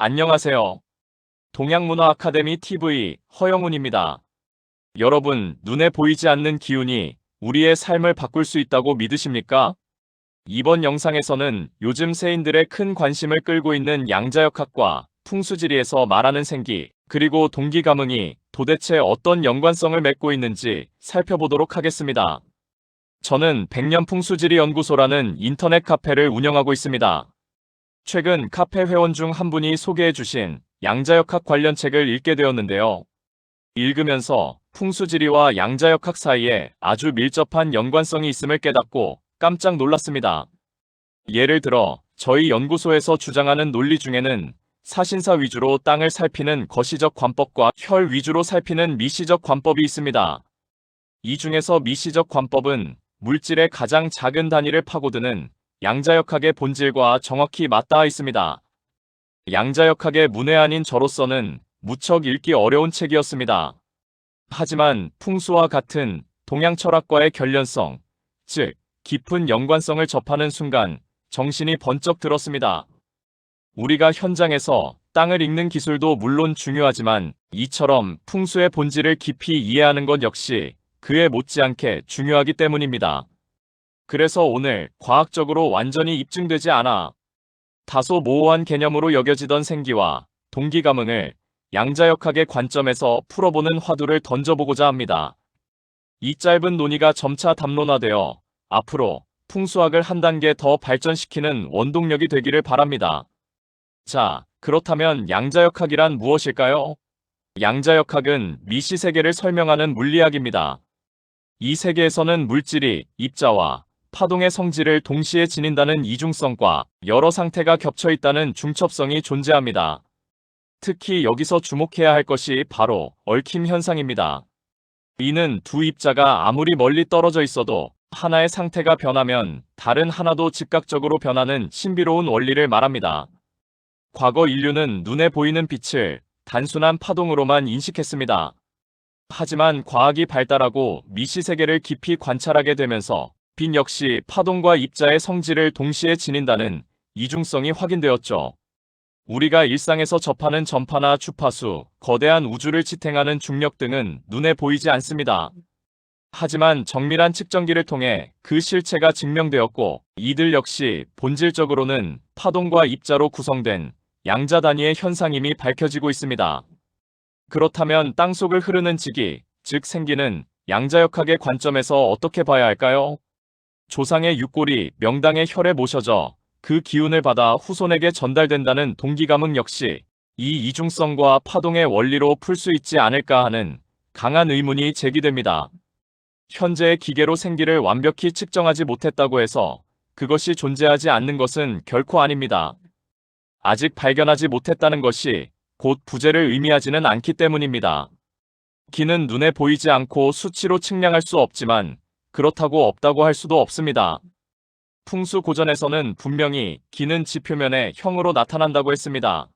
안녕하세요. 동양문화 아카데미 TV 허영훈입니다. 여러분, 눈에 보이지 않는 기운이 우리의 삶을 바꿀 수 있다고 믿으십니까? 이번 영상에서는 요즘 세인들의 큰 관심을 끌고 있는 양자역학과 풍수지리에서 말하는 생기, 그리고 동기가뭉이 도대체 어떤 연관성을 맺고 있는지 살펴보도록 하겠습니다. 저는 백년풍수지리연구소라는 인터넷 카페를 운영하고 있습니다. 최근 카페 회원 중 한 분이 소개해주신 양자역학 관련 책을 읽게 되었는데요. 읽으면서 풍수지리와 양자역학 사이에 아주 밀접한 연관성이 있음을 깨닫고 깜짝 놀랐습니다. 예를 들어 저희 연구소에서 주장하는 논리 중에는 사신사 위주로 땅을 살피는 거시적 관법과 혈 위주로 살피는 미시적 관법이 있습니다. 이 중에서 미시적 관법은 물질의 가장 작은 단위를 파고드는 양자역학의 본질과 정확히 맞닿아 있습니다. 양자역학의 문외한인 저로서는 무척 읽기 어려운 책이었습니다. 하지만 풍수와 같은 동양 철학과의 결연성, 즉 깊은 연관성을 접하는 순간 정신이 번쩍 들었습니다. 우리가 현장에서 땅을 읽는 기술도 물론 중요하지만 이처럼 풍수의 본질을 깊이 이해하는 것 역시 그에 못지않게 중요하기 때문입니다. 그래서 오늘 과학적으로 완전히 입증되지 않아 다소 모호한 개념으로 여겨지던 생기와 동기가뭉을 양자역학의 관점에서 풀어보는 화두를 던져보고자 합니다. 이 짧은 논의가 점차 담론화되어 앞으로 풍수학을 한 단계 더 발전시키는 원동력이 되기를 바랍니다. 자, 그렇다면 양자역학이란 무엇일까요? 양자역학은 미시세계를 설명하는 물리학입니다. 이 세계에서는 물질이 입자와 파동의 성질을 동시에 지닌다는 이중성과 여러 상태가 겹쳐 있다는 중첩성이 존재합니다. 특히 여기서 주목해야 할 것이 바로 얽힘 현상입니다. 이는 두 입자가 아무리 멀리 떨어져 있어도 하나의 상태가 변하면 다른 하나도 즉각적으로 변하는 신비로운 원리를 말합니다. 과거 인류는 눈에 보이는 빛을 단순한 파동으로만 인식했습니다. 하지만 과학이 발달하고 미시세계를 깊이 관찰하게 되면서 빛 역시 파동과 입자의 성질을 동시에 지닌다는 이중성이 확인되었죠. 우리가 일상에서 접하는 전파나 주파수, 거대한 우주를 지탱하는 중력 등은 눈에 보이지 않습니다. 하지만 정밀한 측정기를 통해 그 실체가 증명되었고 이들 역시 본질적으로는 파동과 입자로 구성된 양자 단위의 현상임이 밝혀지고 있습니다. 그렇다면 땅속을 흐르는 지기, 즉 생기는 양자역학의 관점에서 어떻게 봐야 할까요? 조상의 육골이 명당의 혈에 모셔져 그 기운을 받아 후손에게 전달된다는 동기가뭉 역시 이 이중성과 파동의 원리로 풀 수 있지 않을까 하는 강한 의문이 제기됩니다. 현재의 기계로 생기를 완벽히 측정하지 못했다고 해서 그것이 존재하지 않는 것은 결코 아닙니다. 아직 발견하지 못했다는 것이 곧 부재를 의미하지는 않기 때문입니다. 기는 눈에 보이지 않고 수치로 측량할 수 없지만 그렇다고 없다고 할 수도 없습니다. 풍수 고전에서는 분명히 기는 지표면에 형으로 나타난다고 했습니다.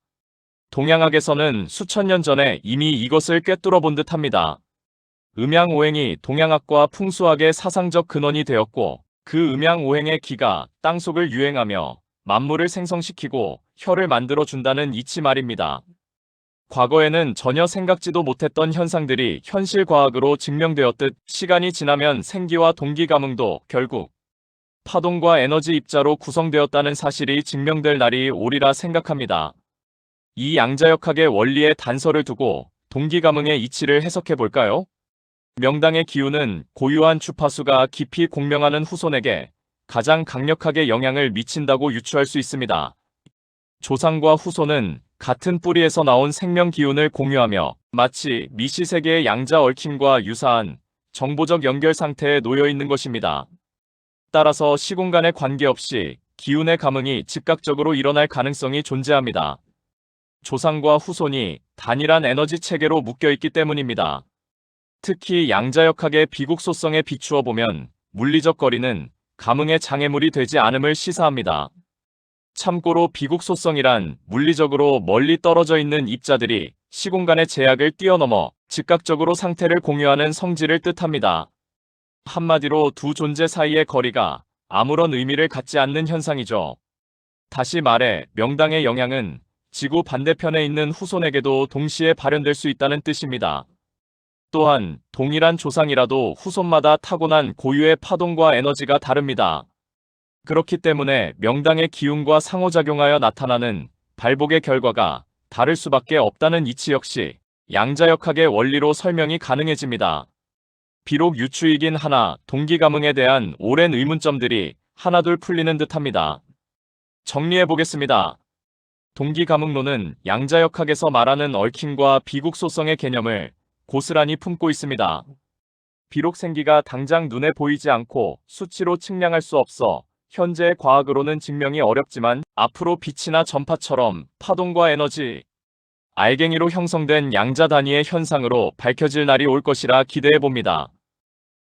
동양학에서는 수천 년 전에 이미 이것을 꿰뚫어 본 듯합니다. 음양오행이 동양학과 풍수학의 사상적 근원이 되었고 그 음양오행의 기가 땅속을 유행하며 만물을 생성시키고 혈을 만들어준다는 이치 말입니다. 과거에는 전혀 생각지도 못했던 현상들이 현실 과학으로 증명되었듯 시간이 지나면 생기와 동기가뭉도 결국 파동과 에너지 입자로 구성되었다는 사실이 증명될 날이 오리라 생각합니다. 이 양자역학의 원리에 단서를 두고 동기가뭉의 이치를 해석해 볼까요? 명당의 기운은 고유한 주파수가 깊이 공명하는 후손에게 가장 강력하게 영향을 미친다고 유추할 수 있습니다. 조상과 후손은 같은 뿌리에서 나온 생명 기운을 공유하며 마치 미시세계의 양자 얽힘과 유사한 정보적 연결 상태에 놓여 있는 것입니다. 따라서 시공간에 관계없이 기운의 가뭉이 즉각적으로 일어날 가능성이 존재합니다. 조상과 후손이 단일한 에너지 체계로 묶여있기 때문입니다. 특히 양자역학의 비국소성에 비추어 보면 물리적 거리는 가뭉의 장애물이 되지 않음을 시사합니다. 참고로 비국소성이란 물리적으로 멀리 떨어져 있는 입자들이 시공간의 제약을 뛰어넘어 즉각적으로 상태를 공유하는 성질을 뜻합니다. 한마디로 두 존재 사이의 거리가 아무런 의미를 갖지 않는 현상이죠. 다시 말해 명당의 영향은 지구 반대편에 있는 후손에게도 동시에 발현될 수 있다는 뜻입니다. 또한 동일한 조상이라도 후손마다 타고난 고유의 파동과 에너지가 다릅니다. 그렇기 때문에 명당의 기운과 상호작용하여 나타나는 발복의 결과가 다를 수밖에 없다는 이치 역시 양자역학의 원리로 설명이 가능해집니다. 비록 유추이긴 하나 동기감흥에 대한 오랜 의문점들이 하나둘 풀리는 듯합니다. 정리해보겠습니다. 동기감흥론은 양자역학에서 말하는 얽힘과 비국소성의 개념을 고스란히 품고 있습니다. 비록 생기가 당장 눈에 보이지 않고 수치로 측량할 수 없어 현재의 과학으로는 증명이 어렵지만 앞으로 빛이나 전파처럼 파동과 에너지, 알갱이로 형성된 양자 단위의 현상으로 밝혀질 날이 올 것이라 기대해봅니다.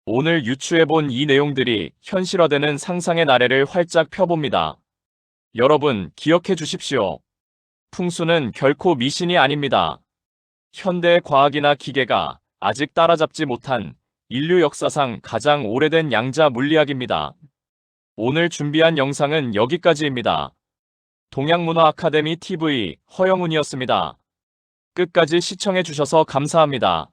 오늘 유추해본 이 내용들이 현실화되는 상상의 나래를 활짝 펴봅니다. 여러분 기억해 주십시오. 풍수는 결코 미신이 아닙니다. 현대의 과학이나 기계가 아직 따라잡지 못한 인류 역사상 가장 오래된 양자 물리학입니다. 오늘 준비한 영상은 여기까지입니다. 동양문화 아카데미 TV 허영훈이었습니다. 끝까지 시청해 주셔서 감사합니다.